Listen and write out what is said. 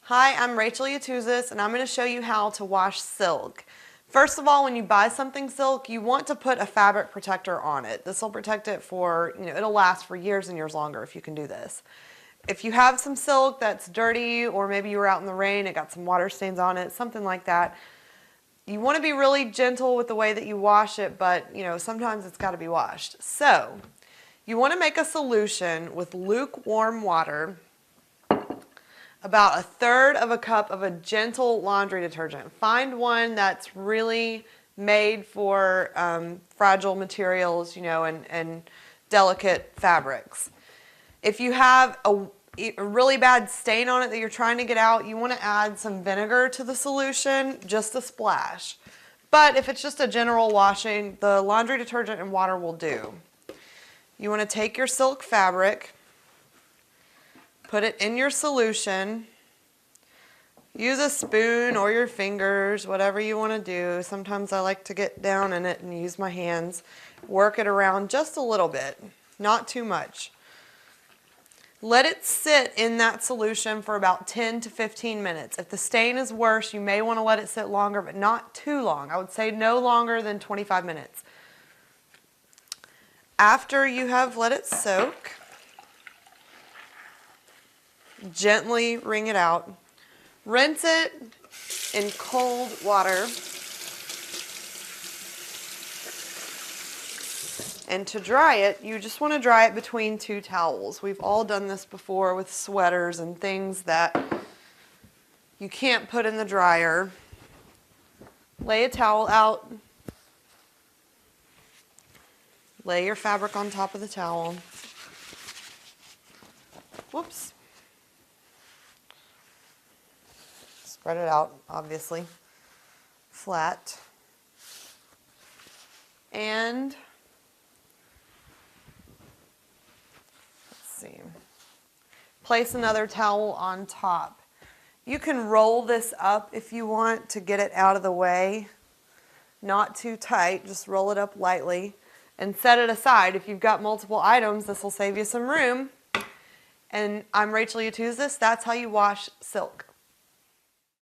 Hi, I'm Rachel Yatuzis, and I'm going to show you how to wash silk. First of all, when you buy something silk, you want to put a fabric protector on it. This will protect it for, it'll last for years and years longer if you can do this. If you have some silk that's dirty, or maybe you were out in the rain, it got some water stains on it, something like that, you want to be really gentle with the way that you wash it, but, sometimes it's got to be washed. So, you want to make a solution with lukewarm water, about 1/3 of a cup of a gentle laundry detergent. Find one that's really made for fragile materials, and delicate fabrics. If you have a really bad stain on it that you're trying to get out, you want to add some vinegar to the solution, just a splash. But if it's just a general washing, the laundry detergent and water will do. You want to take your silk fabric, put it in your solution. Use a spoon or your fingers, whatever you want to do. Sometimes I like to get down in it and use my hands. Work it around just a little bit, not too much. Let it sit in that solution for about 10 to 15 minutes. If the stain is worse, you may want to let it sit longer, but not too long. I would say no longer than 25 minutes. After you have let it soak, gently wring it out. Rinse it in cold water. And to dry it, you just want to dry it between 2 towels. We've all done this before with sweaters and things that you can't put in the dryer. Lay a towel out. Lay your fabric on top of the towel. Whoops. Spread it out, obviously, flat. And let's see. Place another towel on top. You can roll this up if you want to get it out of the way. Not too tight, just roll it up lightly and set it aside. If you've got multiple items, this will save you some room. And I'm Rachel Yatuzis. That's how you wash silk.